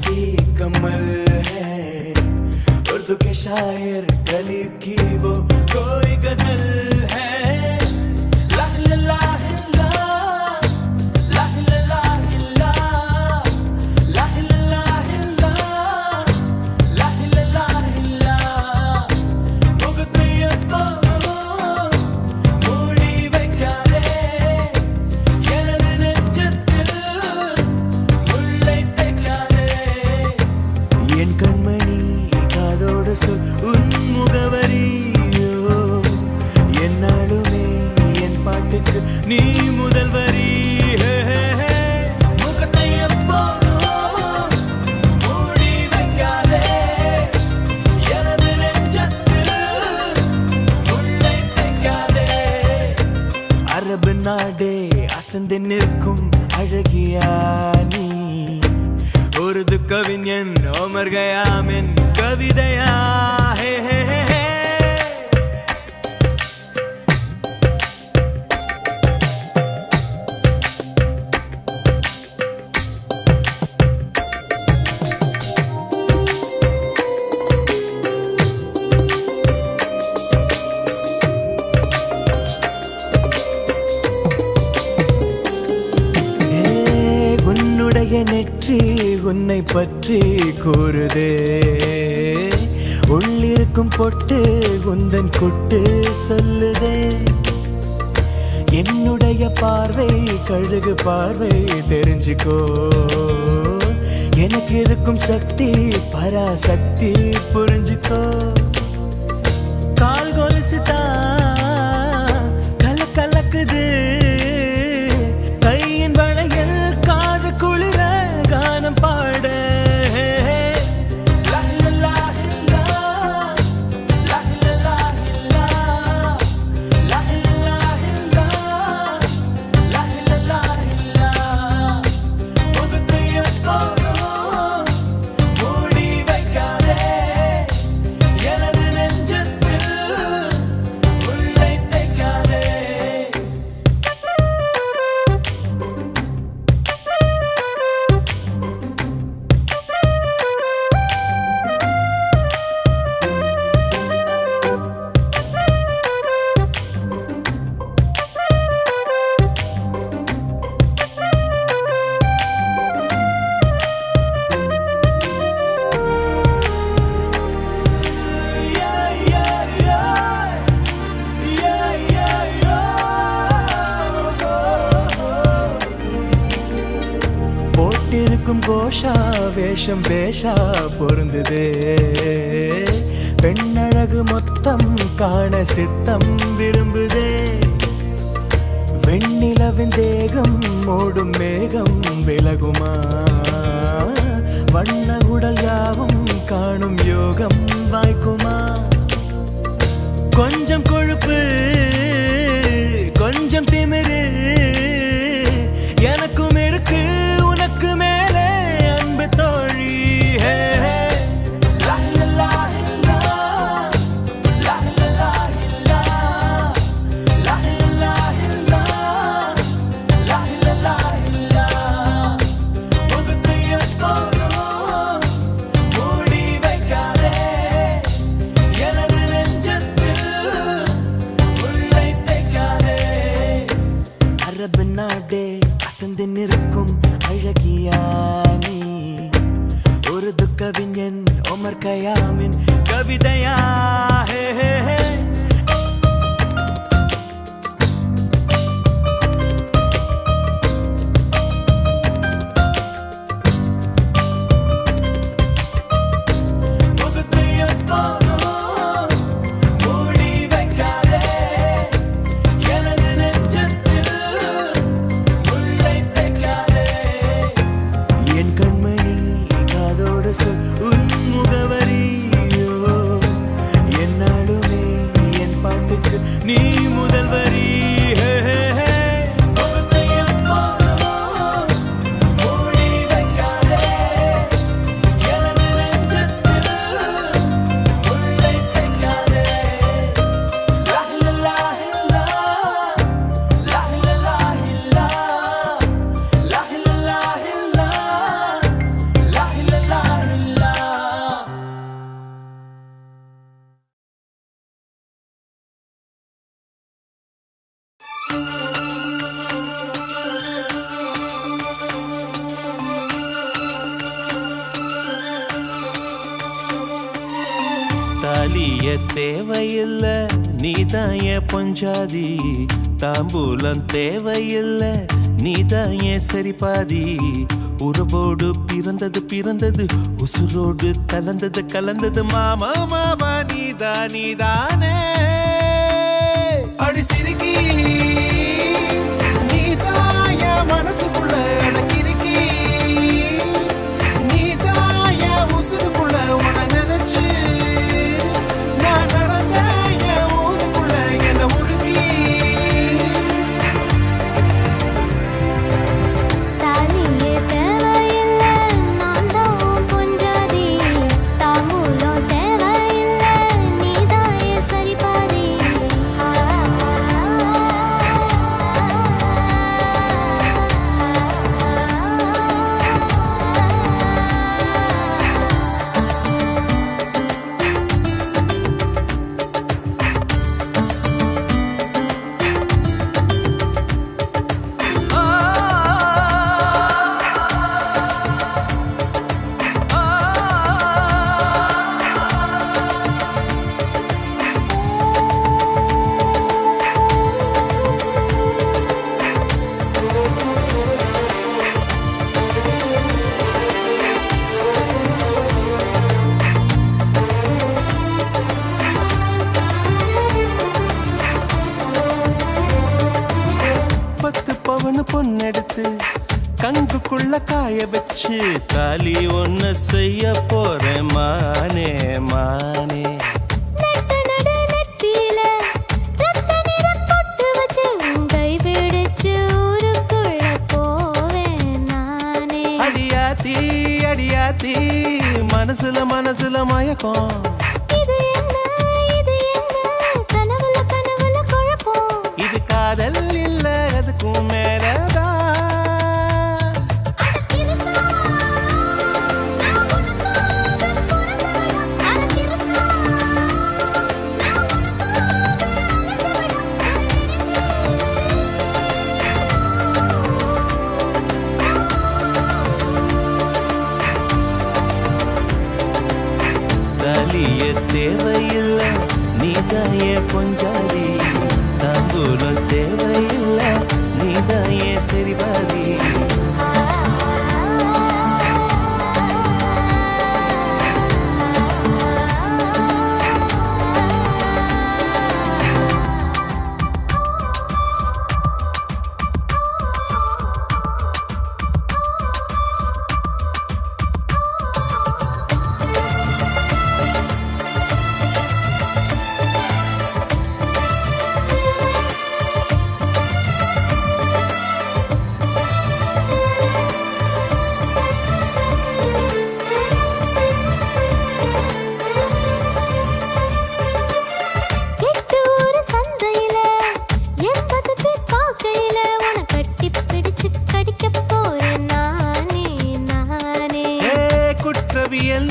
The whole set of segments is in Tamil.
सी कमल है, उर्दू के शायर गरीब की वो कोई गजल है। என் கண்மணி காதோடு சொல் உன் முகவரியோ, என்னாலுமே என் பாட்டுக்கு நீ முதல் வரி. முகத்தை எப்போதும் மூடி வைக்காதே, எனது நெஞ்சத்தில் முள்ளை தைக்காதே. அரபு நாடே அசந்து நிற்கும் அழகியா நீ, உருது கவிஞன் ஓமர் கயாமின் கவிதையா. ஹே ஹே ஹே ஹே. நெற்றி உன்னை பற்றி கூறுதே, உள்ளிருக்கும் பொட்டு உந்தன் குட்டு சொல்லுதே. என்னுடைய பார்வை கழுகு பார்வை தெரிஞ்சுக்கோ, எனக்கு இருக்கும் சக்தி பராசக்தி புரிஞ்சுக்கோ. கால் கொலுசுதான் கலக்குது, கையின் வளையல் காது குளிர கானம் பாட. போட்டிருக்கும் கோஷா வேஷம் பேஷா பொருந்துதே, பெண்ணழகு மொத்தம் காண சித்தம் விரும்புதே. வெண்ணிலவின் தேகம் மூடும் மேகம் விலகுமா, வண்ண உடல் யாவும் காணும் யோகம் வாய்க்குமா. கொஞ்சம் கொழுப்பு கொஞ்சம் திமிரு எனக்கும் இருக்கு, உனக்கு மேலே அன்பு தோழி. அரபு நாடே அசந்து நிற்கும் அழகியா நீ, உருது கவிஞன் ஓமர் கயாமின் கவிதையா. ஹே ஹே ஹே. உன் முகவரியோ, தாலிய தேவையில்ல நீதான் என் பொஞ்சாதி, தாம்பூலம் தேவையில்ல நீதான் என் சரிபாதி. உறவோடு பிறந்தது பிறந்தது, உசுரோடு கலந்தது கலந்தது, மாமா மாமா நீதான் நீதானே. அடி சிரிக்கி நீதான் என் மனசுக்குள்ள எனக்கிருக்கி, நீதான் என் உசுருக்குள்ள உன நினைச்சு நான் நடந்த என் ஊருக்குள்ள என்ன உருக்கி. தாலியே தேவையில்ல நான் தான் பொஞ்சாதி, தாம்பூலம் தேவையில்ல நீதான் என் சரிபாதி. பொண்ணெடுத்து கங்குக்குள்ள காய வச்சு தாலி ஒன்னு செய்ய போறேன் மானே மானே. நட்ட நட நெத்தியில ரத்த நிறம் பொட்டு வச்சு உன் கை பிடிச்சு ஊருக்குள்ள போவேன் நானே. அடியாத்தி அடியாத்தி மனசுல மனசுல மயக்கம், இது என்ன கனவுல கனவுல குழப்பம். இது காதல் இல்ல அதுக்கும் மேலதான். தாலிய தேவையில்ல நீதான் என் பொஞ்சாதி, தாம்பூலம் தேவையில்ல நீதான் என் சரிபாதி.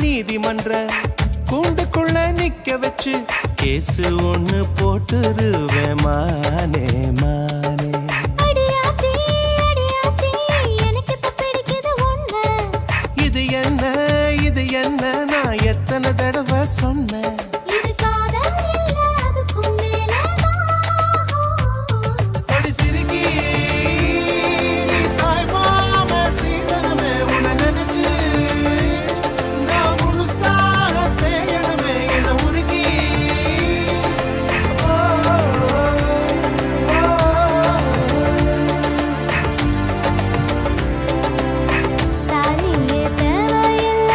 நீதிமன்ற கூண்டுக்குள்ள நிக்க வச்சு கேசு ஒண்ணு போட்டுருவேன் மானே மானே. அடியாத்தி அடியாத்தி எனக்கு இப்ப பிடிக்குது ஒண்ணு. இது என்ன நான் எத்தனை தடவை சொன்னேன். இது காதல் இல்ல அதுக்கும் மேலதான். அடி சிரிக்கி தாய் மாம சீதனமே உன்னை நினைச்சு நான் முழுசாக தேயணுமே என உருகி. தாலியே தேவையில்ல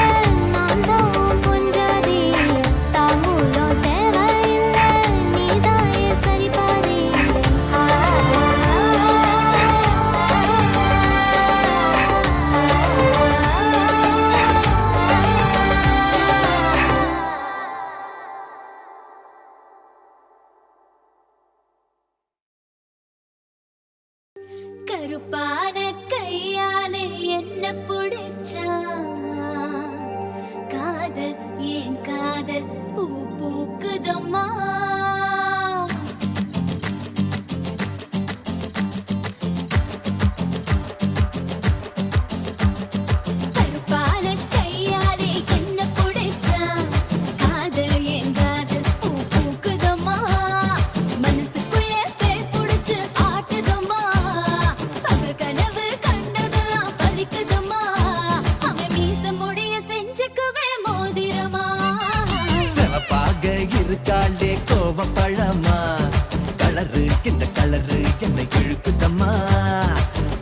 நான் தான் பொஞ்சாதி, தாம்பூலம் தேவையில்ல நீதான் என் சரிபாதி. கருப்பான கையாலே என்ன புடிச்சா காதல் ஏன் காதல் பூ பூக்குதம்மா. கருப்பான கையாலே என்ன புடிச்சா காதல் ஏன் காதல் இருக்காளே கோவப்பழமா கலரு இந்த கலரு என்னை இழுக்குதம்மா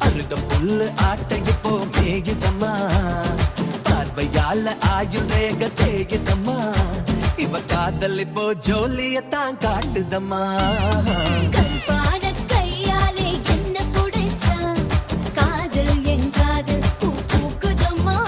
அருக புல்லு ஆட்டைய போ மேயுதம்மா பார்வையால ஆயுள் ரேக தேயுதம்மா இவ காதல் இப்போ ஜோலியத்தான் காட்டுதம்மா கல்பான கையாலே என்ன புடிச்சா காதல் என் காதல் பூ பூக்குதம்மா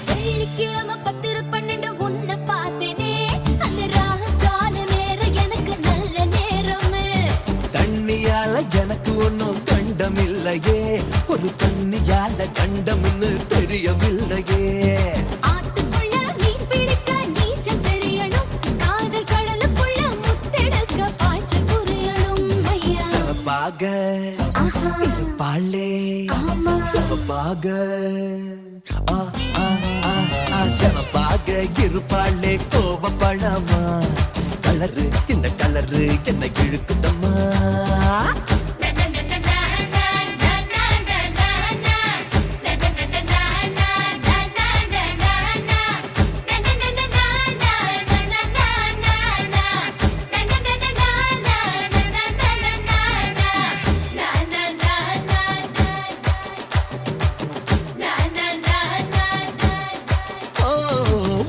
வெள்ளிக்கிழமை 10-12 உன்னை பார்த்தேனே அந்த ராக கால நேரம் எனக்கு நல்ல நேரமே தண்ணியால எனக்கு ஒன்னும் கண்டமில்லையே ஒரு தண்ணியால கண்டம்னு தெரியவில்லையே ஆத்துக்குள்ள மீன் பிடிக்க நீச்சல் தெரியணும் காதல் கடலுக்குள்ள முத்தெடுக்க பாய்ச்சல் புரியணும் ஐயா சவப்பாக ஆஹா இருப்பாளே ஆமா சவப்பாக ஆ, ஆ, ஆ, ஆ, சவப்பாக இருப்பாளே கோவப்பழமா கலரு இந்த கலரு என்ன இழுக்குதம்மா ஓ,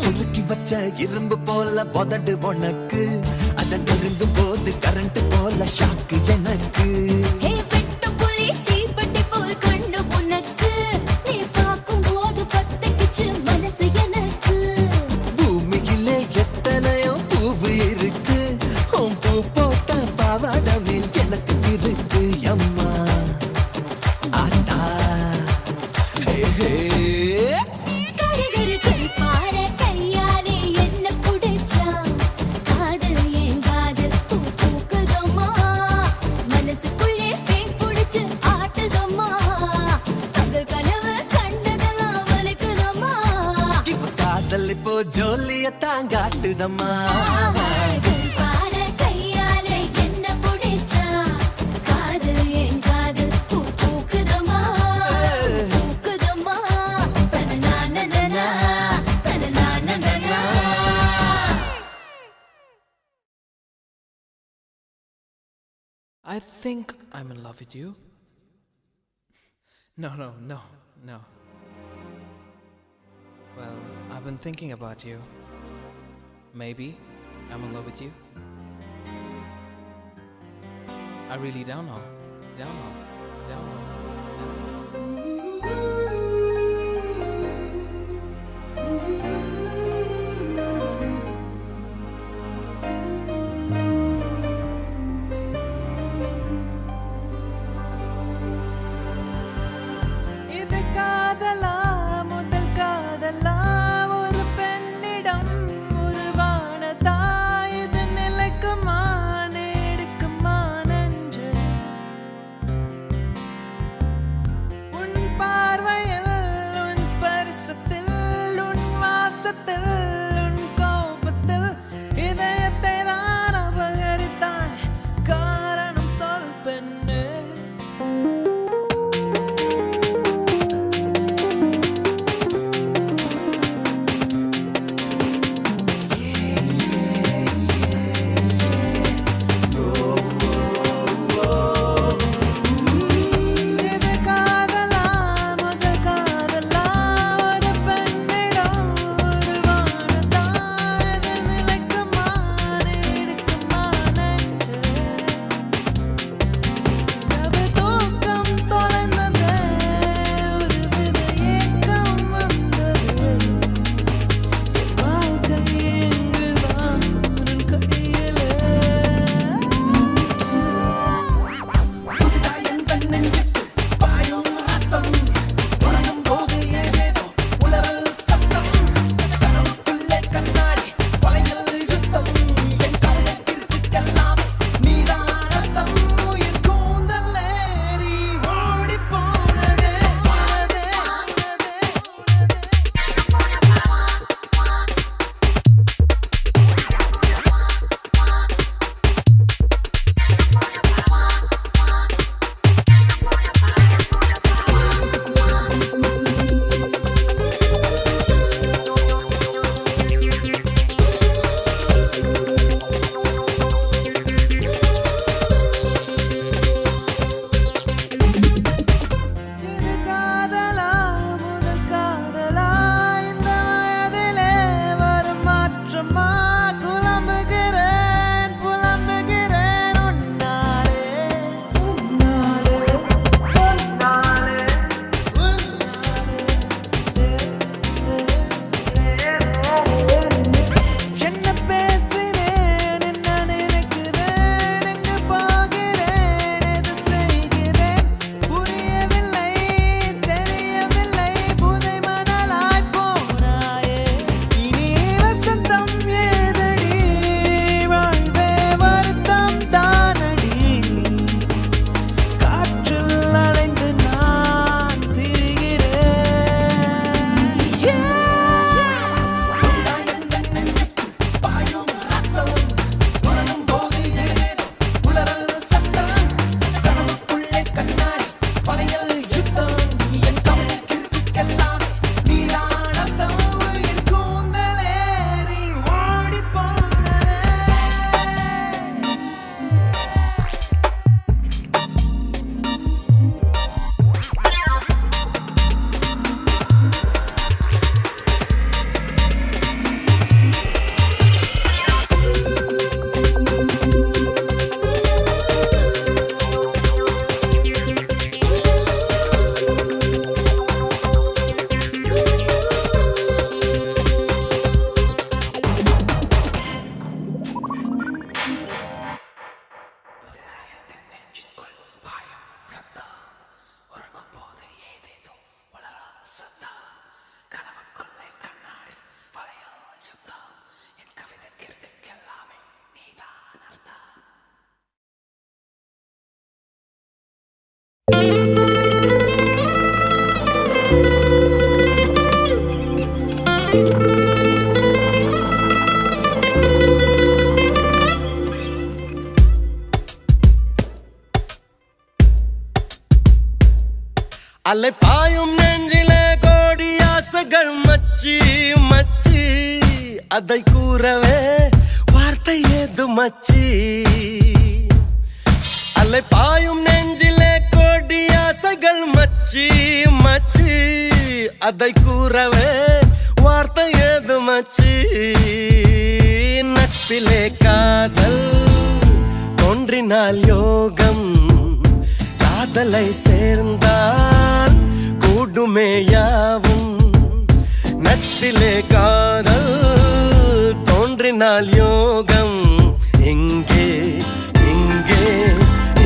உருக்கி வச்ச இரும்பு போல உதடு உனக்கு அத நெருங்கும் போது கரண்ட் போல ஷாக்கு எனக்கு ஹே வெட்டு புலி தீப்பெட்டி போல் கண்ணு உனக்கு நீ பார்க்கும் போது பத்திக்கிச்சு மனசு எனக்கு பூமியிலே எத்தனையோ பூவு இருக்கு உன் பூ போட்ட பாவாடமே எனக்கு இருக்கு அம்மா ஆட்டா ஹே ஹே கருகரு கருப்பார கையாலே என்ன புடிச்சா காதல் என் காதல் பூ பூக்குதம்மா மனசுக்குள்ளே பேய் புடிச்சு ஆட்டுதம்மா தங்கள் கனவு கண்டதெல்லாம் வலிக்குதம்மா இவ காதல் இப்போ ஜோலியத்தான் காட்டுதம்மா கருப்பார கையாலே என்ன புடிச்சா காதல் என் காதல் பூ பூக்குதம்மா பூக்குதம்மா தனநானனனா தனநானனனா I think I'm in love with you. No. Well, I've been thinking about you. Maybe I'm in love with you. I really don't know. Don't know. இது காதலா முதல் காதலா ஒரு பெண்ணிடம் உருவானதா இது நிலைக்குமா நீடிக்குமா நெஞ்சு அலை பாயும் நெஞ்சிலே கோடி ஆசைகள் மச்சி மச்சி அதை கூறவே வார்த்தை ஏது மச்சி அலை பாயும் நெஞ்சிலே கோடி ஆசைகள் மச்சி மச்சி அதை கூறவே வார்த்தை ஏது மச்சி நட்பிலே காதல் தோன்றினால் யோகம் காதலை சேர்ந்தால் கூடுமே யாவும் நட்பிலே காதல் தோன்றினால் யோகம் எங்கே எங்கே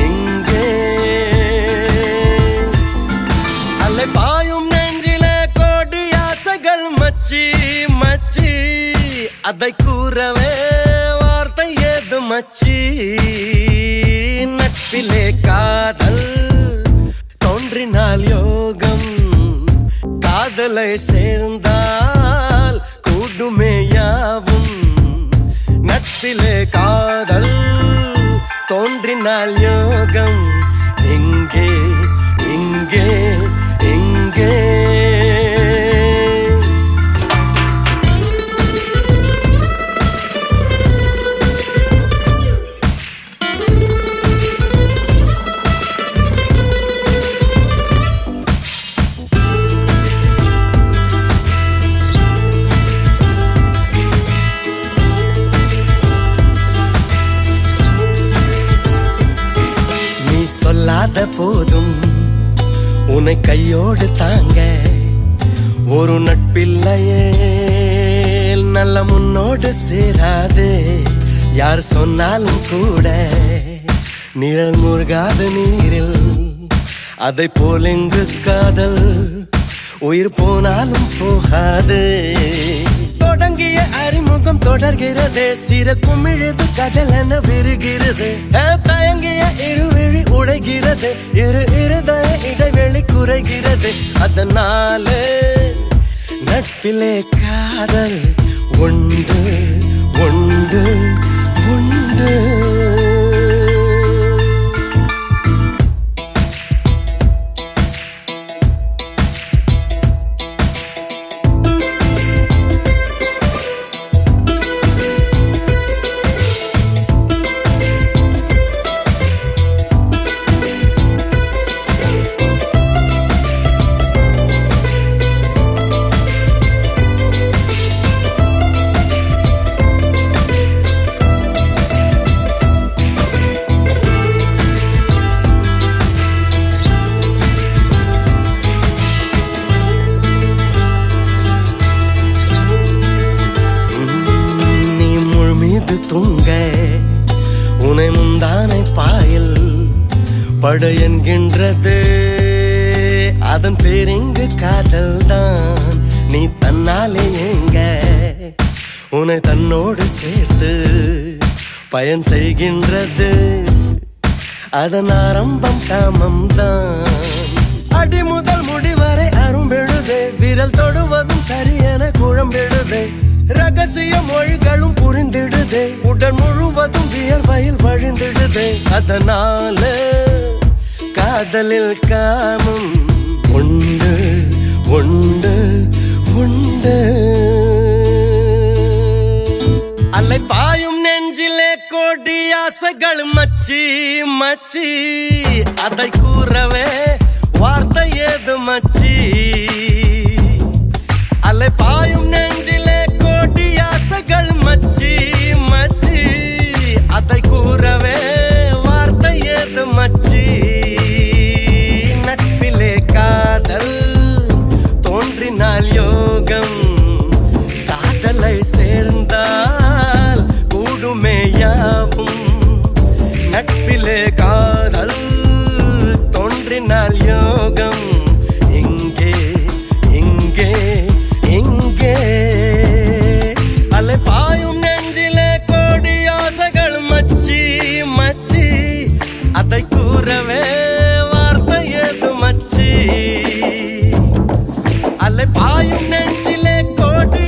எங்கே அலை பாயும் நெஞ்சிலே கோடி ஆசைகள் மச்சி மச்சி அதை கூறவே வார்த்தை ஏது மச்சி நட்பிலே காதல் தோன்றினால் யோகம் காதலை சேர்ந்தால் கூடுமே யாவும் நட்பிலே காதல் தோன்றினால் யோகம் எங்கே எங்கே எங்கே சொல்லாத போதும் உன்னை கையோடு தாங்க ஒரு நட்பில்லையே நல்ல முன்னோடு சேராது யார் சொன்னாலும் கூட நிழல் முருகாத நீரில் அதை போல் எங்கு காதல் உயிர் போனாலும் போகாது தொடங்கிய அறிமுகம் தொடர்கிறது சிற குமிழது கடல் என விருகிறது தயங்கிய இருவிழி உடைகிறது இரு இருதய இடைவெளி குறைகிறது அதனால நட்பிலே காதல் உண்டு உண்டு உண்டு தூங்க உனை முந்தானை பாயில் படு என்கின்றது அதன் பேரெங்கு காதல் தான் நீ தன்னாலே எங்க உனை தன்னோடு சேர்த்து பயன் செய்கின்றது அதன் ஆரம்பம் காமம் தான் அடி முதல் முடிவரை அரும்பெழுதே விரல் தொடுவதும் சரியென குழம்பெழுதே ரகசிய மொழிகளும் புரிந்திடுதே உடல் முழுவதும் வியர்வையில் வழிந்திடுதே அதனால காதலில் காமம் உண்டு உண்டு உண்டு அலை பாயும் நெஞ்சிலே கோடி ஆசைகள் மச்சி மச்சி அதை கூறவே வார்த்தை ஏது மச்சி அலை பாயும் நெஞ்சிலே கோடி ஆசைகள் மச்சி மச்சி அதை கூறவே வார்த்தை ஏது மச்சி நட்பிலே காதல் தோன்றினால் யோகம் காதலை சேர்ந்தால் கூடுமே யாவும் நட்பிலே காதல் தோன்றினால் யோகம் எங்கே எங்கே எங்கே அலை பாயும் நெஞ்சிலே கோடி ஆசைகள் மச்சி மச்சி அதை கூறவே வார்த்தை ஏது மச்சி அலை பாயும் நெஞ்சிலே கோடி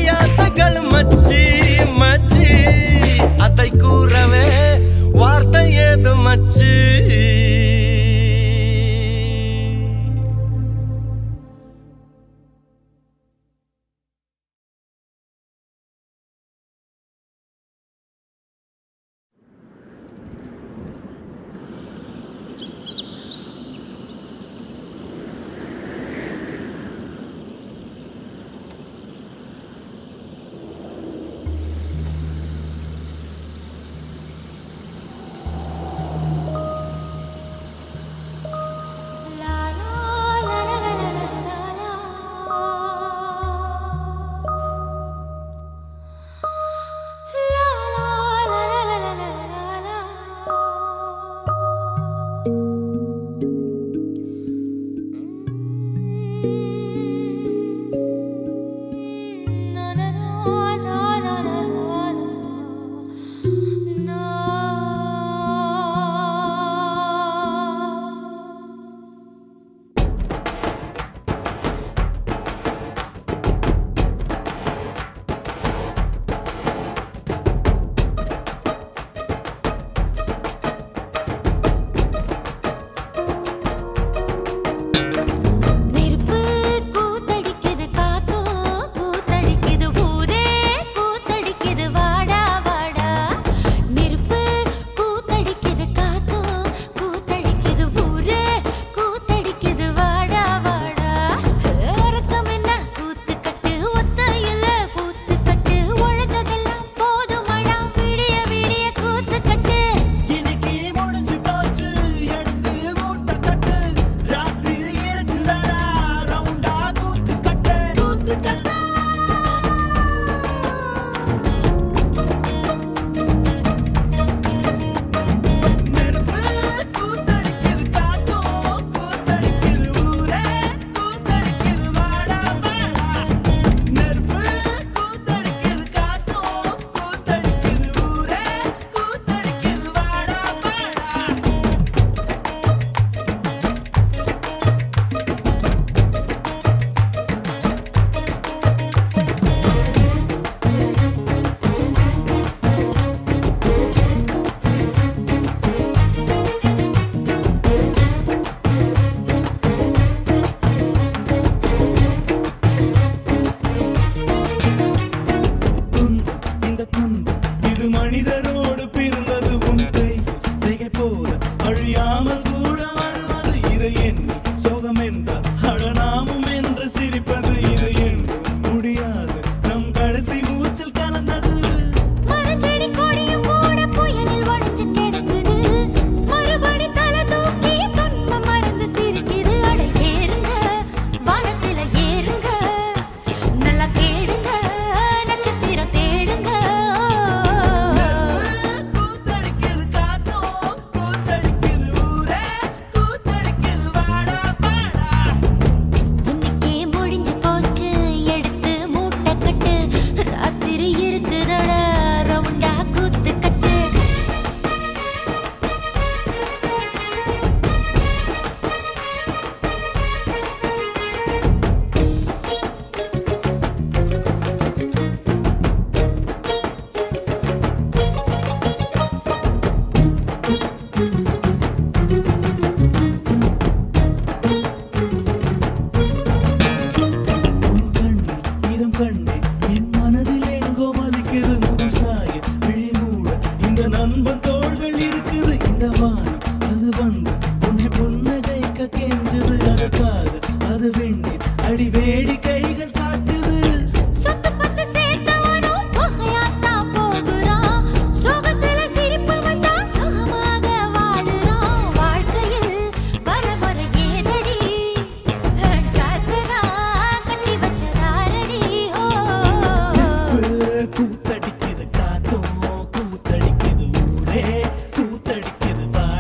கூத்தடிக்குது காத்தோ கூத்தடிக்குது ஊரே கூத்தடிக்குது வாடா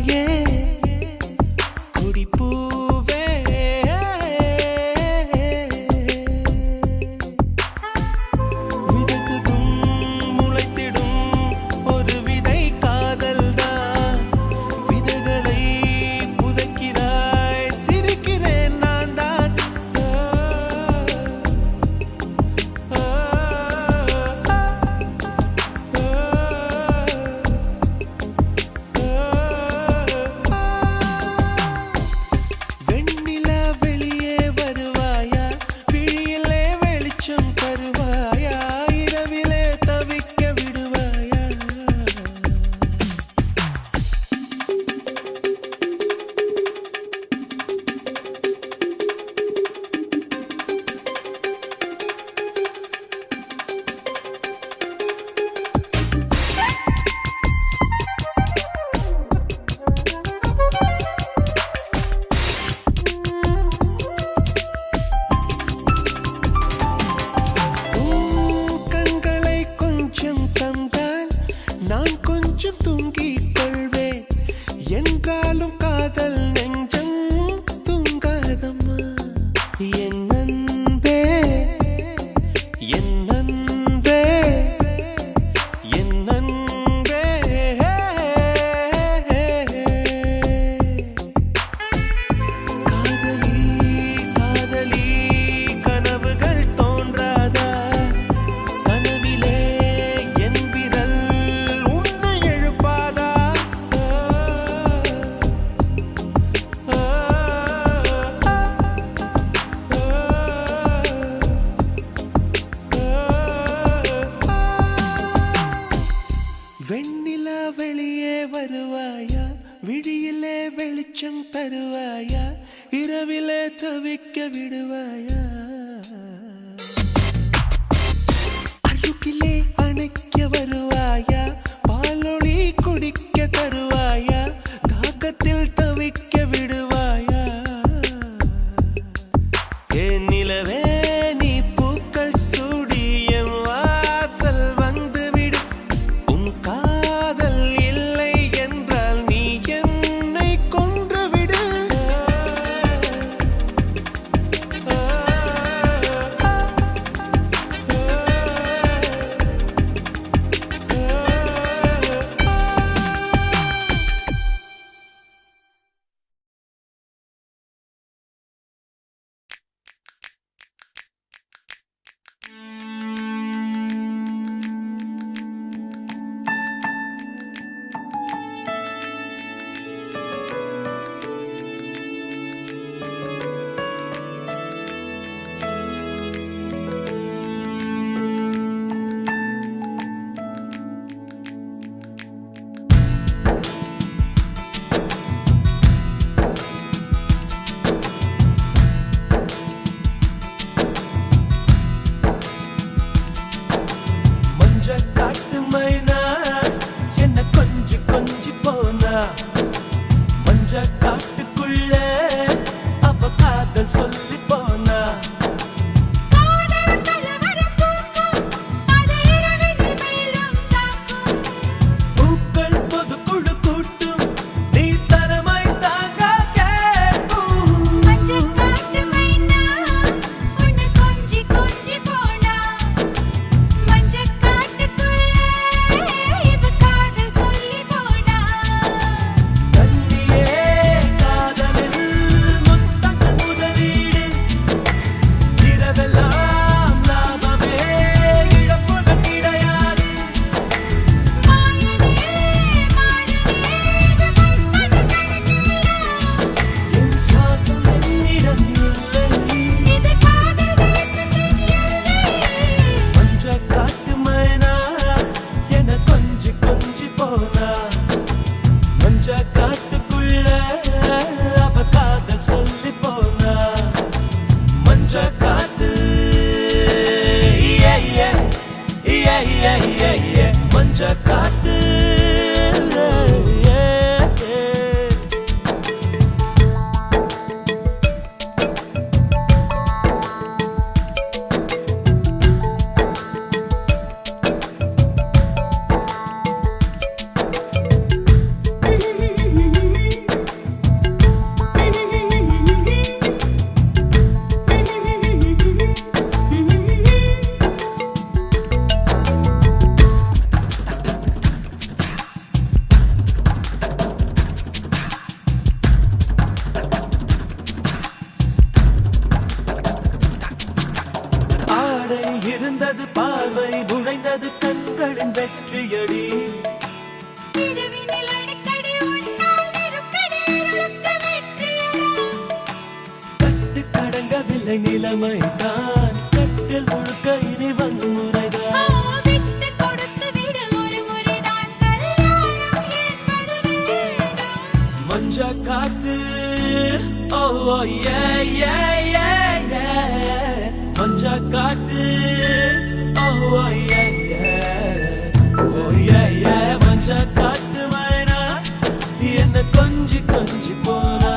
தாயே கொடிப்பூவே விதைத்ததும் முளைத்திடும் ஒரு விதை காதல்தான் விதைகளை புதைக்கிறாய் சிரிக்கிறேன் நான் தான் வெண்ணிலா வெளியே வருவாயா விழியிலே வெளிச்சம் தருவாயா இரவிலே தவிக்க விடுவாயா கண்களை கொஞ்சம் தந்தால் நான் கொஞ்சம் தூங்கிக் கொள்வேன் என்றாலும் காதல் நெஞ்சம் தூங்காதம்மா என் அன்பே என் அன்பே என் அன்பே காதலி காதலி கனவுகள் தோன்றாதா கனவிலே என் விரல் உன்னை எழுப்பாதா வெண்ணிலா வெளியே வருவாயா விழியிலே வெளிச்சம் தருவாயா இரவிலே தவிக்க விடுவாயா அருகிலே அணைக்க வருவாயா பாலொளி குடிக்க தருவாயா தாகத்தில் தவிக்க விடுவாயா என் நிலவே நீ பூக்கள் சூடி என் வாசல் வந்து விடு உன் காதல் இல்லை என்றால் நீ என்னை கொன்று விடு மஞ்ச காட்டு மைனா என்ன கொஞ்சி கொஞ்சி போனா மஞ்ச காட்டுக்குள்ள அவ காதல் சொல்லி போனா காதல் கலவரம் பூக்கும் அது இரவின் மேலும் தாக்கும் பூக்கள் பொது குழு கூட்டும் நீ தரமை தாங்க கேட்கும் மஞ்சள் காட்டு மைனா உன்னை கொஞ்சி கொஞ்சி போனா மஞ்சள் காட்டுக்குள்ளே இவ காதல் சொல்லி போனா தண்ணியே காதலில் முத்தங்கள் முதலீடு இரவெல்லாம் லாபமே இழப்புகள் கிடையாது மாயனே இது மன்மத கணக்கீடா என் சுவாசம் என்னிடம் இல்லை இது காதல் தேசத்தின் எல்லை மஞ்ச காட்டு மைனா என கொஞ்சி கொஞ்சி போனா மஞ்ச காட்டுக்குள்ள அவ காதல் சொல்லி போனா மஞ்ச காட்டு மஞ்ச காட்டு விழுந்தது பார்வை நுழைந்தது கண்களின் வெற்றியடி இரவினில் அடிக்கடி உன்னால் நெருக்கடி இருளுக்க வெற்றியடா. கட்டு கடங்கவில்லை நிலைமைதான் கட்டில் முழுக்க இனி வன்முறைதான் விட்டு கொடுத்து விடு ஒரு முறைதான் கல்யாணம் என்பது வேணும். மஞ்ச காத்து ஓ மஞ்ச காத்து ஓ மஞ்ச காத்து மைனா என்ன கொஞ்சி கொஞ்சி போனா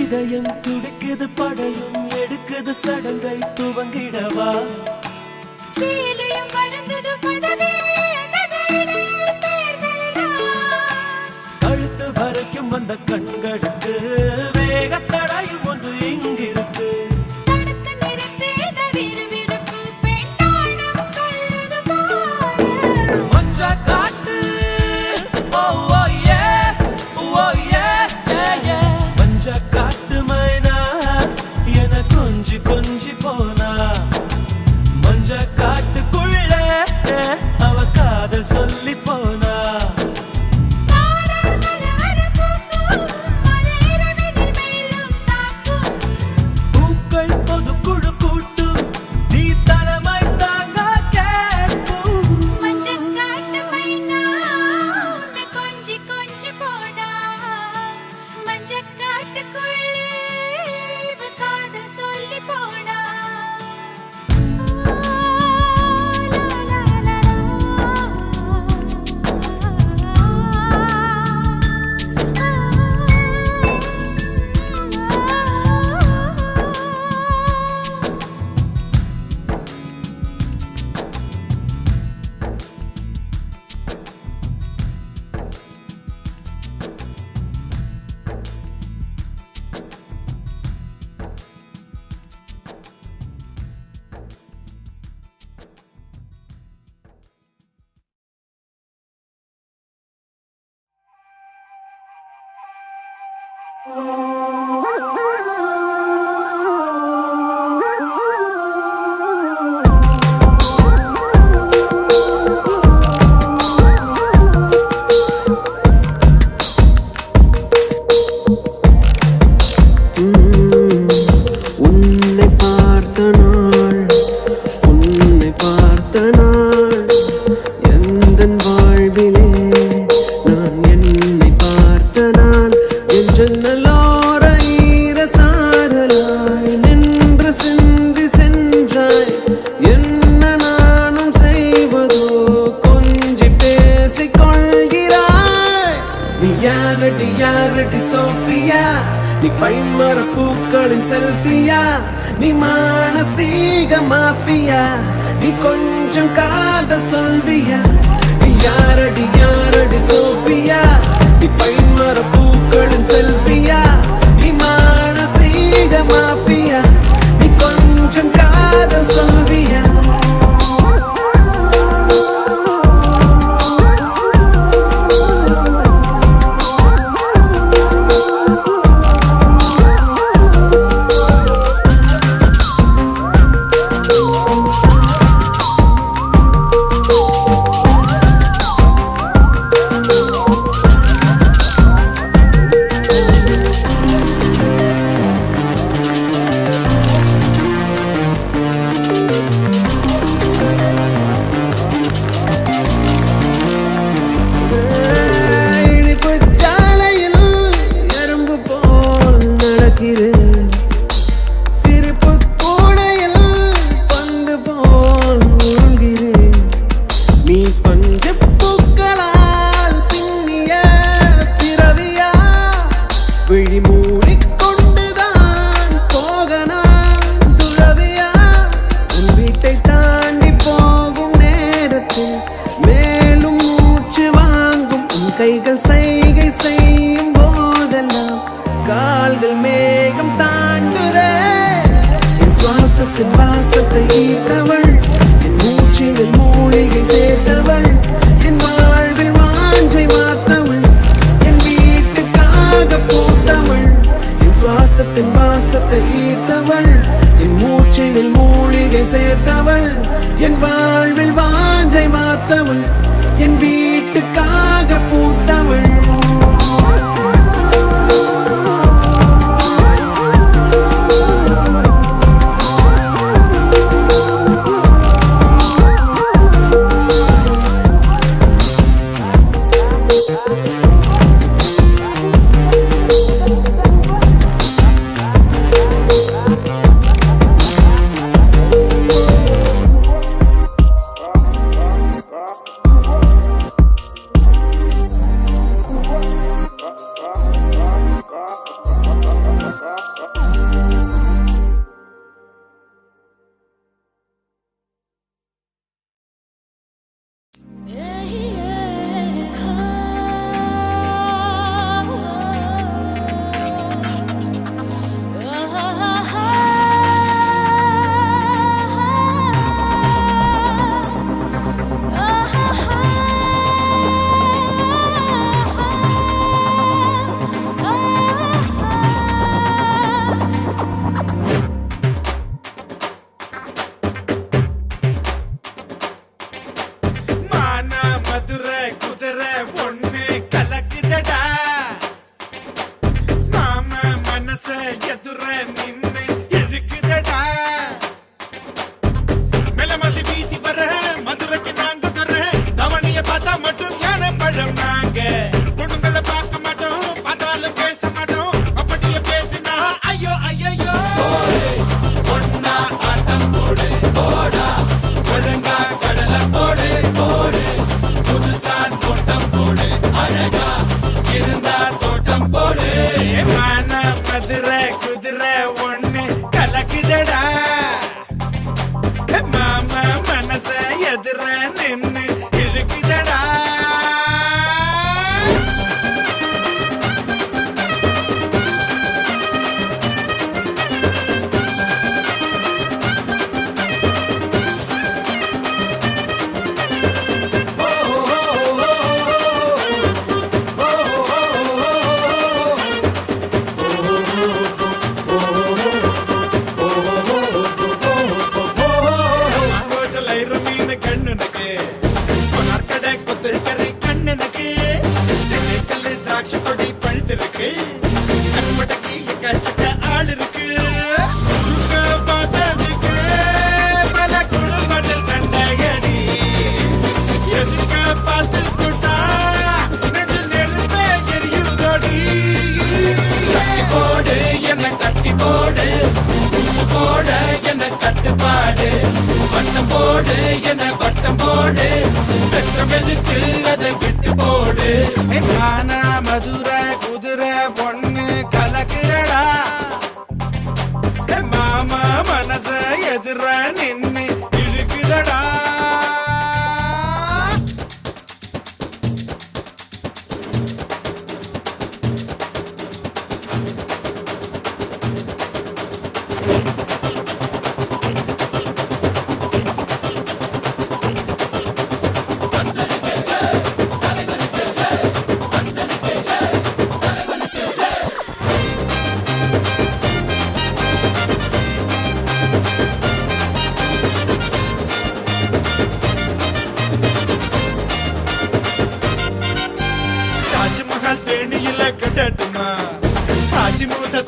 இதயம் துடிக்குது படையும் எடுக்குது சடங்கை துவங்கிடவா சீலையும் வருந்தது பதவி எனது இடையில் தேர்தல்தான். கழுத்து வரைக்கும் வந்த கண்களுக்கு வேகத்தடையும் ஒன்று இங்கிருக்கு தடுத்து நிறுத்து இந்த விறுவிறுப்பு பெண்ணாடம் கொள்ளுது பாரு. மஞ்ச காட்டு ஓ மஞ்ச காட்டு மைனா என கொஞ்சி கொஞ்சி போனா மஞ்ச காட்டுக்குள்ள அவ காதல் சொல்லி போனா காதல் மலர் பூக்கும் அது இரவினில் மேலும் தாக்கும். பூக்கள் பொது குழு கூட்டும் நீ தலைமை தாங்க கேட்கும் மஞ்சள் காட்டு மைனா உன்னை கொஞ்சி கொஞ்சி போனா மஞ்சள் காட்டுக்குள்ளே இவ காதல் சொல்லி போனா. உன்னை பார்த்த நாள் எந்தன் வாழ்விலே நான் என்னை பார்த்த நாள் என் ஜன்னலோர ஈரசாரலாய் நின்று சிந்தி சென்றாய் என்ன நானும் செய்வதோ கொஞ்சி பேசிக் கொள்கிறாய் நீ யாரடி சோஃபியா நீ பைமர பூக்களின் செல்ஃபியா நீ மானசீக மாஃபியா நீ கொஞ்சம் காதல் சொல்வியா நீ யாரடி சோஃபியா நீ பைமர பூக்களின் செல்ஃபியா நீ மானசீக மாஃபியா நீ கொஞ்சம் காதல் சொல்வியா கைகள் சைகை செய்யும் போதெல்லாம் கால்கள் மேகம் தாண்டுதே என் சுவாசத்தின் வாசத்தை ஈர்த்தவள் என் மூச்சில் மூலிகை சேர்த்தவள் என் வாழ்வில் வாஞ்சை மாத்தவள் என் வீட்டுக்காக பூத்தவள் என் சுவாசத்தின் வாசத்தை ஈர்த்தவள் என் மூச்சில் மூலிகை சேர்த்தவள் என் வாழ்வில் வாஞ்சை மாத்தவள் என் வீட்டுக்காக பூத்தவள்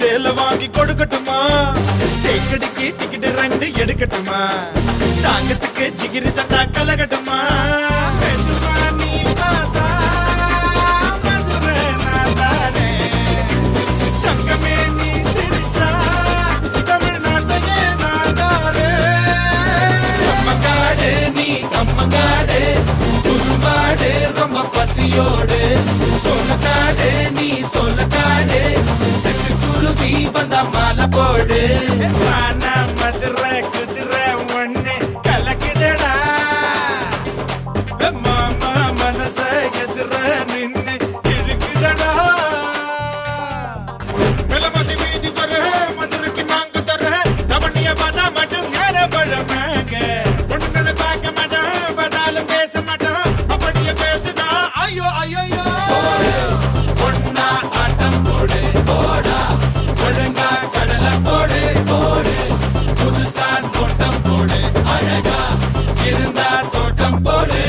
சேல வாங்கி கொடுக்கட்டுமா தேக்கடிக்கு டிக்கெட் 2 எடுக்கட்டுமா தாங்கத்துக்கு ஜிகிரி தண்டா கலகட்டுமா மெதுவா நீ பார்த்தா மதுரை நாதானே தங்கமே நீ சிரிச்சா தமிழ்நாட்டையே நாதாரே கம்மங்காடு நீ கம்மங்காடு குறும்பாடு ரொம்ப பசியோடு சோளக்காடு நீ சோளக்காடு குருவி வந்த மாலை போடு மதுரை குதிரை ஒண்ணு கலக்குதடா மாமா மனச எதிர நின்னு இருந்தா தோட்டம் போடு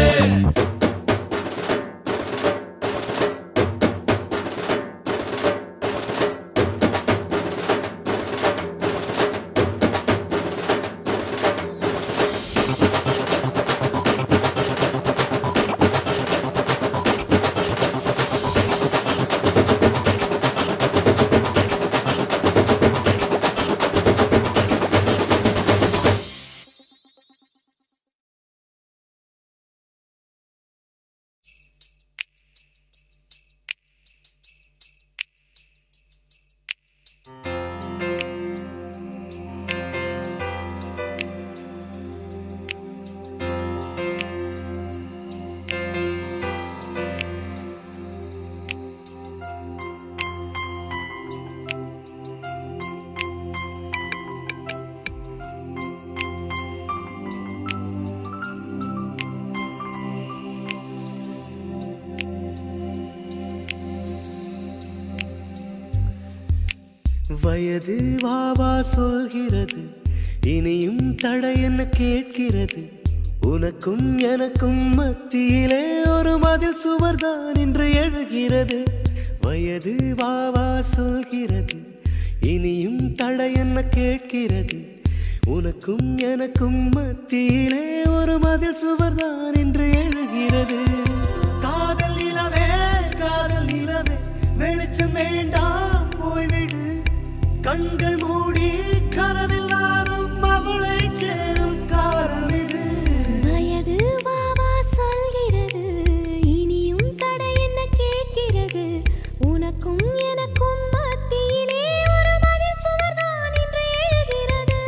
வயது வாவா சொல்கிறது இனியும் தடை என்ன கேட்கிறது உனக்கும் எனக்கும் மத்தியிலே ஒரு மதில் சுவர்தான் என்று எழுகிறது வயது வாவா சொல்கிறது இனியும் தடை என்ன கேட்கிறது உனக்கும் எனக்கும் மத்தியிலே ஒரு மதில் சுவர்தான் என்று எழுகிறது காதல் நிலவே வெளிச்சம் வேண்டாம் போய்விடு கண்கள் மூடி கனவெல்லாரும் அவளை சேரும் காலம் இது வயது வாவா சொல்கிறது இனியும் தடை என்ன கேட்கிறது உனக்கும் எனக்கும் மத்தியிலே ஒரு மதில் சுவர்தான் என்று எழுகிறது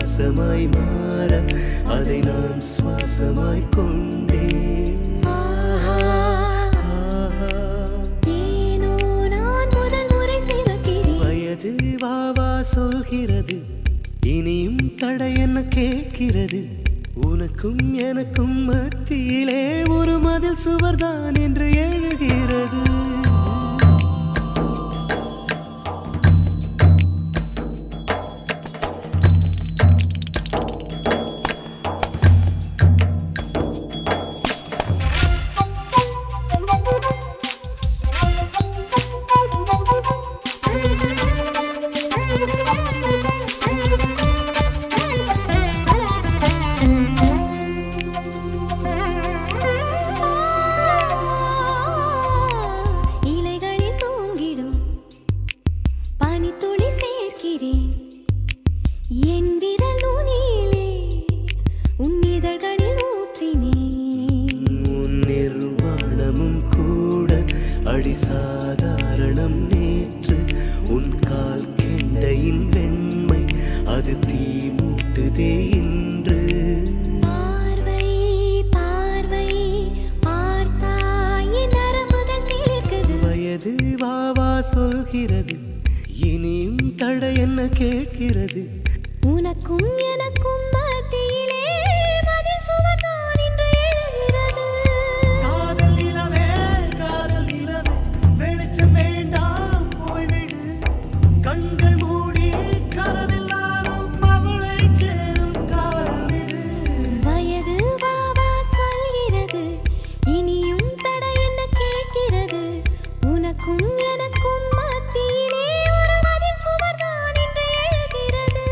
சுவாசமாய் மாற அதை நான் சுவாசமாய் கொண்டேன். ஏனோ நான் முதல் முறை சிவக்கிறேன். வயது வாவா சொல்கிறது, இனியும் தடை என்ன கேட்கிறது. உனக்கும் எனக்கும் மத்தியிலே ஒரு மதில் சுவர்தான் என்று எழுகிறது. சாதாரணம் நேற்று உன் கால் கெண்டையின் வெண்மை அது தீ மூட்டுதே இன்று. பார்வை பார்வை பார்த்தாய் நரம்புகள் சிலிர்க்குது. வயது வாவா சொல்கிறது, இனியும் தடை என்ன கேட்கிறது. உனக்கும் எனக்கும் மத்தியிலே மதில் சுவர்தான் என்று எழுகிறது. காதல் நிலவே வெளிச்சம் வேண்டாம் போய்விடு. கண்கள் மூடி கனவெல்லாரும் அவளை சேரும் காலம் இது. வயது வாவா சொல்கிறது, இனியும் தடை என்ன கேட்கிறது. உனக்கும் எனக்கும் மத்தியிலே ஒரு மதில் சுவர்தான் என்று எழுகிறது.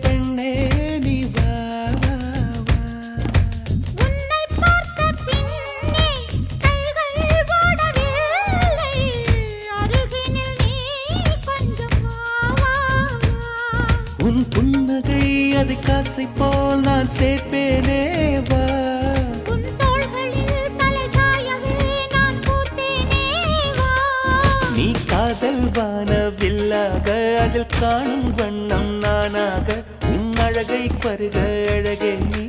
பெண்ணே நீ வா வா வா. உன்னை பார்த்த பின்னே கைகள் ஓடவில்லை அருகினில் நீ கொஞ்சம் வா உன் புன்னகை அது காசை போல் நான் சேர்ப்பேனே வா. உன் தோள்களில் தலை சாயவே நான் பூத்தேனே வா நீ காதல் வானவில்லாக அதில் காணும் வண்ணம் நானாக உன் அழகை பருக அழகே நீ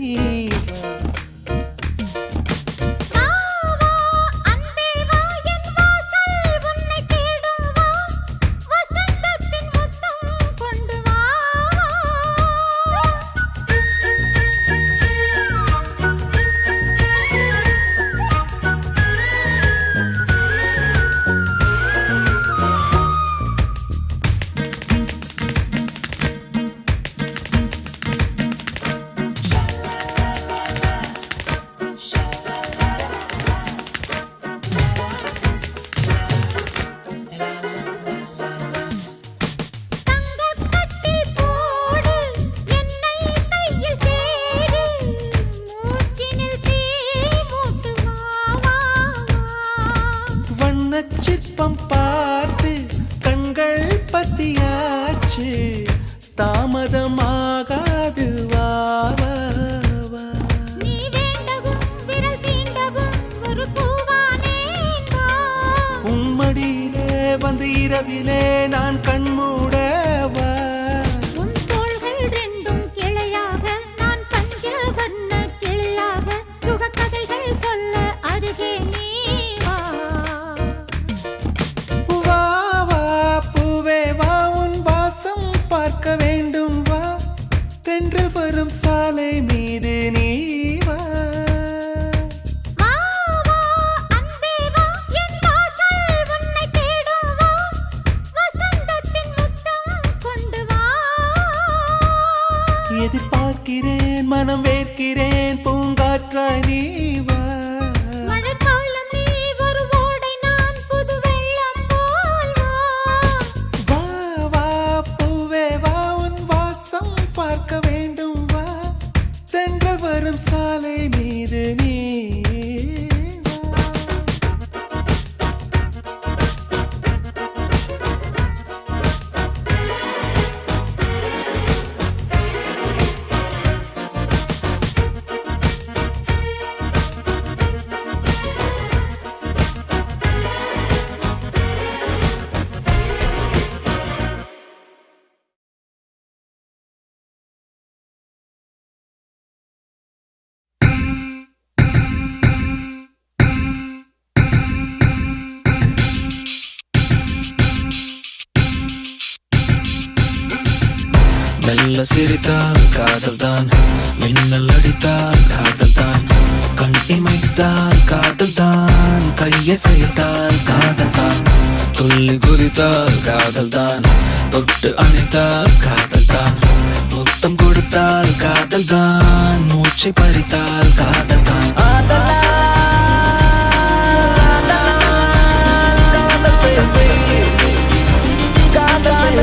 வா. வா அன்பே வா என் வாசல் உன்னை தேடும் வா வசந்தத்தின் முத்தம் கொண்டு வா தங்கக்கட்டி போடு என்னை கையில் சேரு மூச்சினில் தீ மூட்டு வா வா வண்ணச் சிற்பம் பார்த்து கண்கள் பசியாச்சு தாமதமாகாது வா வா வா. நீ வேண்டவும் விரல் தீண்டவும் ஒரு பூவானேன் வா உன் மடியிலே வந்து இரவிலே நான் கண்மூட வா. உன் தோள்கள் ரெண்டும் கிளையாக நான் பஞ்சவர்ண கிளியாக சுகக்கதைகள் சொல்ல அருகே நீ வா வா வா பூவே வா உன் வாசம் பார்க்க வேண்டும் வா தென்றல் வரும் சாலை மீது நீ வா. வா வா அன்பே வா என் வாசல் உன்னை தேடும் வா வசந்தத்தின் முத்தம் கொண்டு வா எதிர்பார்க்கிறேன் மனம் வேர்க்கிறேன் பூங்காற்றாய் நீ வா. மழைக்காலம் நீ ஒரு ஓடை நான் புது வெள்ளம் போல் வா வா வா பூவே வா உன் வாசம் பார்க்க வேண்டும் வா தென்றல் வரும் சாலை மீது நீ வா. மெல்ல சிரித்தால் காதல்தான் மின்னல் அடித்தால் காதல்தான் கண் இமைத்தால் காதல்தான் கையசைத்தால் காதல்தான் துள்ளி குதித்தால் காதல்தான் தொட்டு அணைத்தால் காதல்தான் முத்தம் கொடுத்தால் காதல்தான் மூச்சை பறித்தால் காதல்தான் காதல் செய்ய காதல் செய்ய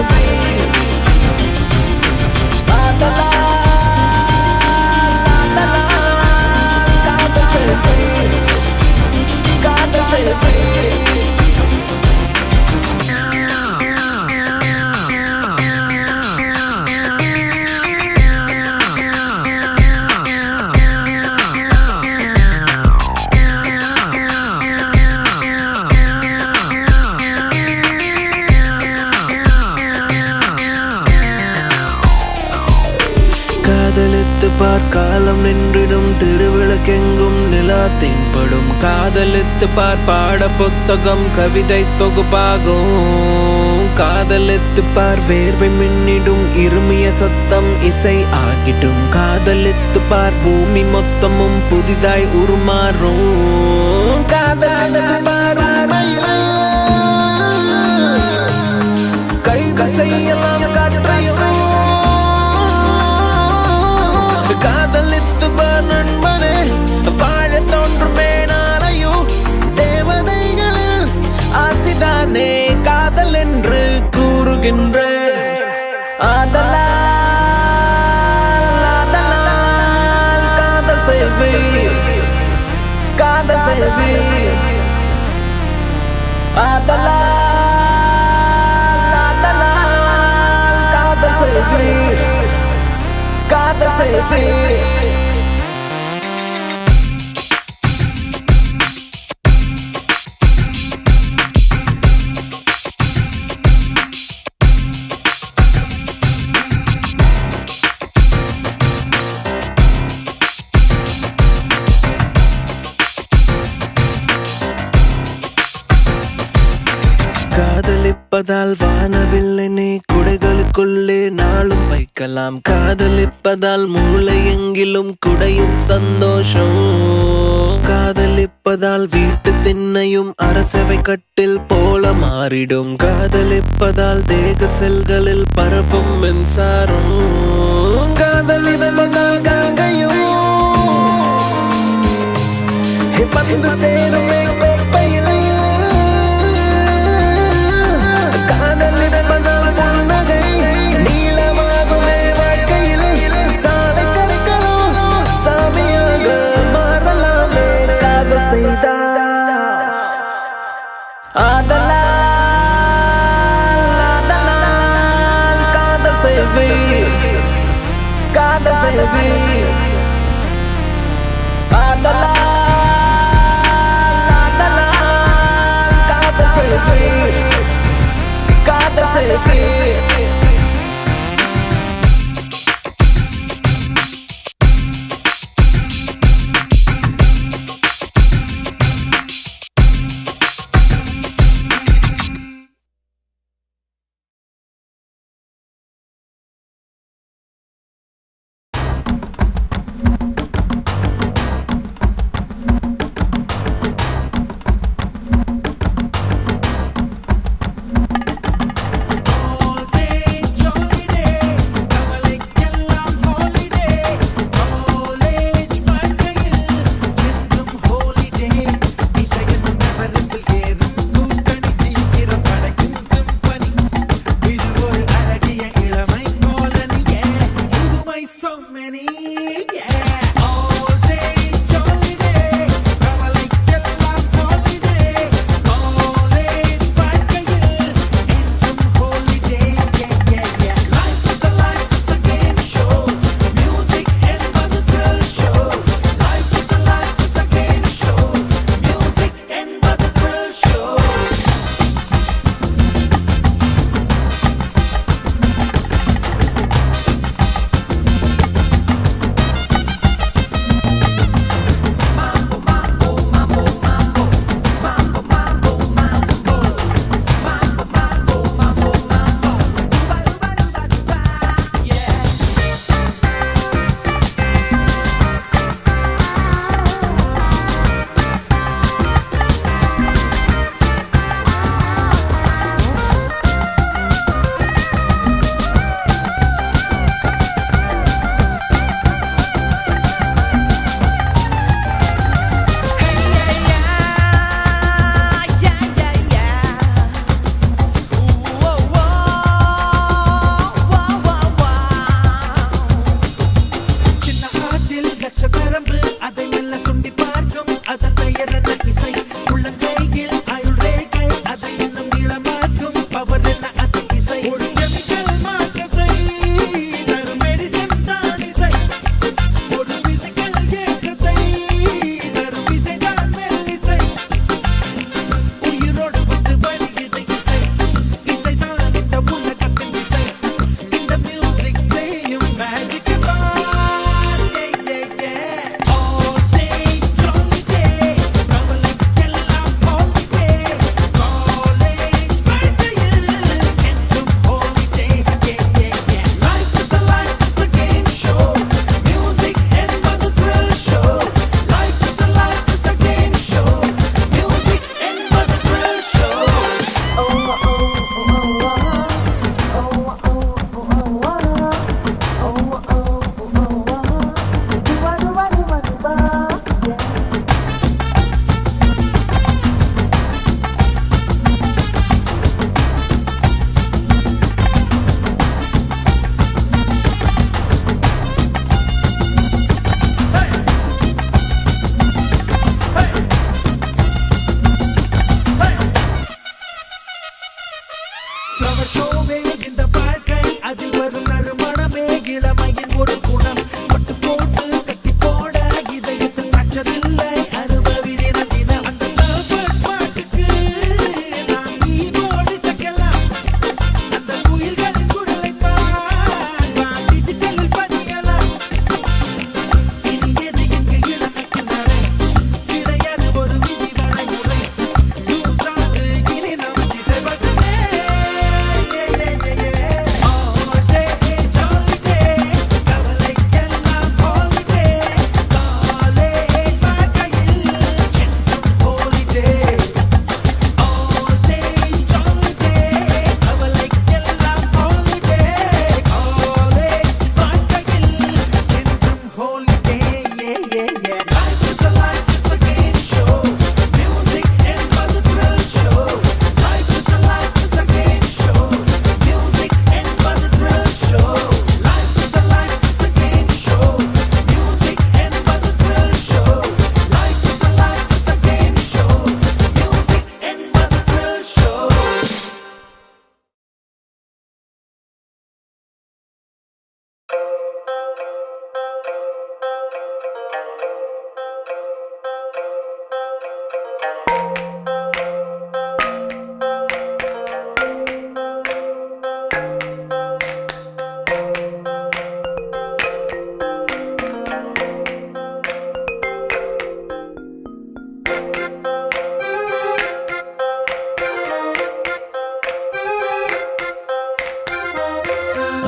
காதலித்து பார்க்காலம் நின்றிடும் திருவிளக்கெங்கும் நிலா தென்படும் காதலித்து பாட புத்தகம் கவிதை தொகுப்பாகும் காதலித்து வேர்வை மின்னிடும் இருமிய சத்தம் இசை ஆகிடும் காதலித்து பூமி மொத்தமும் புதிதாய் உருமாறும் காதலித்து கைகள் செய்யலாம் காற்றையும் காதலித்து நண்பனே வாழ தோன்றுமே நாளையும் தேவதைகளில் ஆசிதானே காதல் என்று கூறுகின்ற ஆதலா செய்வீர் ஆதலால் காதல் செய்வீர் காதல் செய்வீர் காதலிப்பதால் வானவில்லை நீ குடைகளுக்குள்ளே நாளும் வைக்கலாம் காதலிப்பதால் மூளை எங்கிலும் குடையும் சந்தோஷம் காதலிப்பதால் வீட்டு திண்ணையும் அரசவை கட்டில் போல மாறிடும் காதலிப்பதால் தேக செல்களில் பரவும் மின்சாரம் காதலிப்பதால் கங்கையும் வந்து சேருமே கோப்பையில் ஆதலால் காதல் செய்வீர் காதல் செய்வீர் ஆதலால் காதல் செய்வீர் காதல் செய்வீர்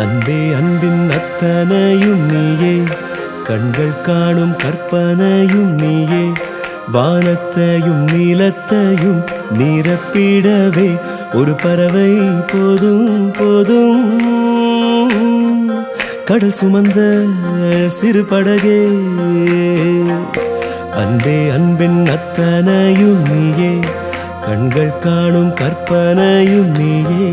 அன்பே அன்பின் அத்தனையும் நீயே, கண்கள் காணும் கற்பனையும் நீயே, வானத்தையும் நீலத்தையும் நிரப்பிடவே ஒரு பறவை போதும் போதும். கடல் சுமந்த சிறு படகே, அன்பே அன்பின் அத்தனையும் நீயே, கண்கள் காணும் கற்பனையும் நீயே.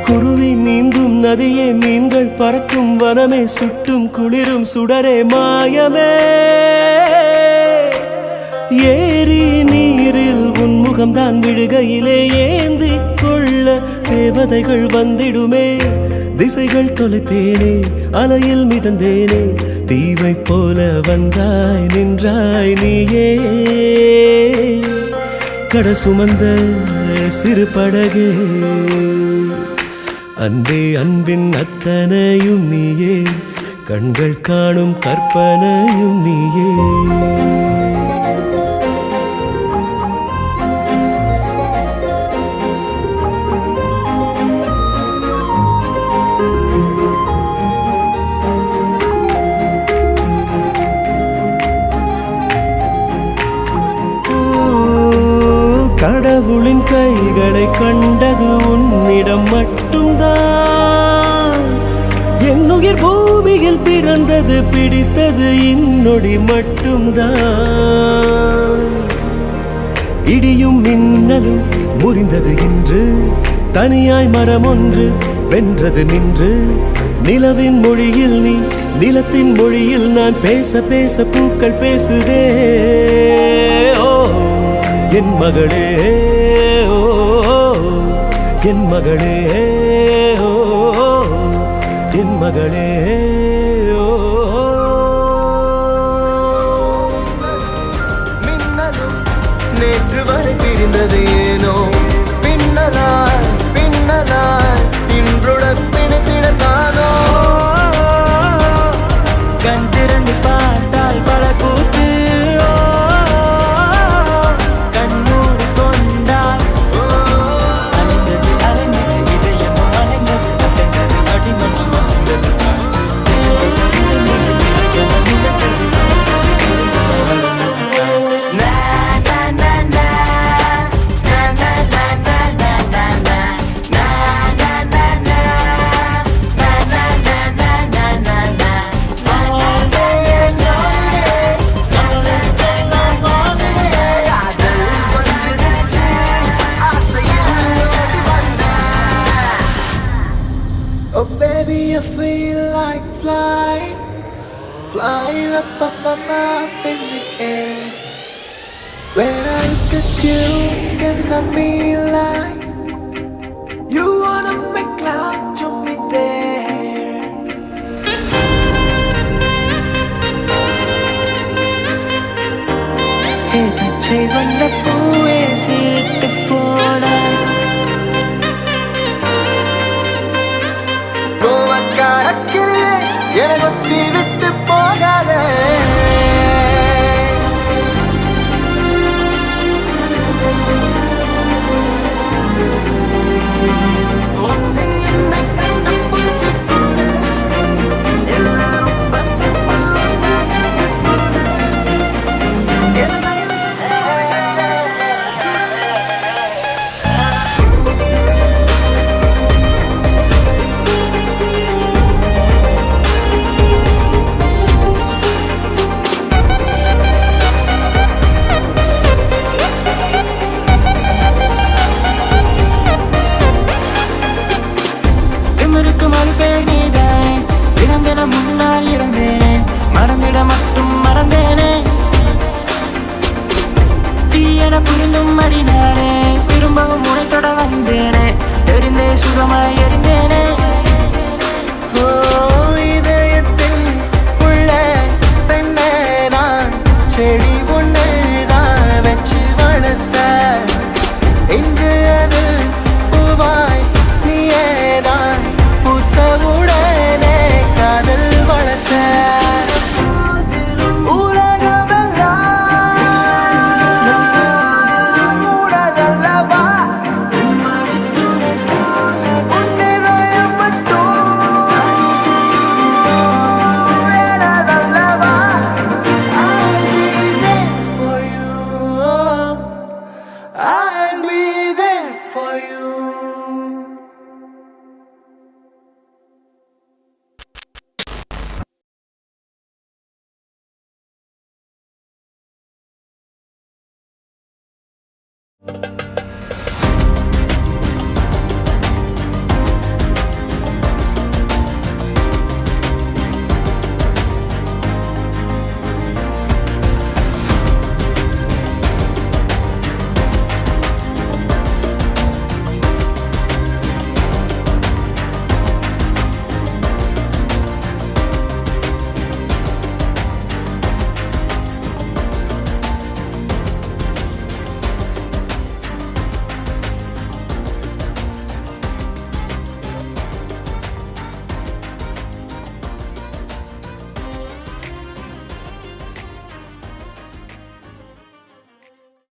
குருவி நீந்தும் நதியே, மீன்கள் பறக்கும் வனமே, சுட்டும் குளிரும் சுடரே மாயமே. ஏரி நீரில் உன்முகம்தான் விழுகையிலே ஏந்தி கொள்ள தேவதைகள் வந்திடுமே. திசைகள் தொலைத்தேனே, அலையில் மிதந்தேனே, தீவை போல வந்தாய் நின்றாய் நீயே. கடல் சுமந்த சிறு படகே, அன்பே அன்பின் அத்தனையும் நீயே, கண்கள் காணும் கற்பனையும் நீயே. கடவுளின் கைகளை கண்டது உன்னிடம் மட்டும்தான். என்னுயிர் பூமியில் பிறந்தது பிடித்தது இன்னொடி மட்டும்தான். இடியும் மின்னலும் முறிந்தது இன்று, தனியாய் மரம் ஒன்று வென்றது நின்று. நிலவின் மொழியில் நீ, நிலத்தின் மொழியில் நான், பேச பேச பூக்கள் பேசுதே. ஓ என் மகளே, ஓ என் மகளே, ஓ என் மகளே, ஓ. மின்னலும் நேற்று வரை பிரிந்தது ஏனோ, பின்னலாய் பின்னலாய் இன்றுடன் பிணைத்திடத்தானோ. கண் திறந்து பார்த்தால் பல கூத்து, கண்ணூர் கொண்டால் அலைந்தது அலைந்தது இதயமும் அலைந்தது, அசைந்தது அடிமனம் அசைந்தது. Oh baby, I feel like flying, flying up, up, up, up in the air. When I look at you, can I be like, you wanna make love to me there. பச்சை வண்ண பூவே சிரித்து போட, கோவக்காரக்கிலே எனக்கு ஒத்தி விட்டு போகாதே. ஒன்று என்னை கண்டு பிடிச்சு கூட, எல்லாரும் பசிப்பல் எனக்கு கூட. திமிருக்கு மறுபேர் நீதான், தினம் தினம் முன்னால் இருந்தேனே, மறந்திட மட்டும் மறந்தேனே. தீயன புரிந்தும் அடினானே, திரும்பவும் உனைத்தொட வந்தேனே, தெரிந்தே சுகமாய் எறிந்தேனே.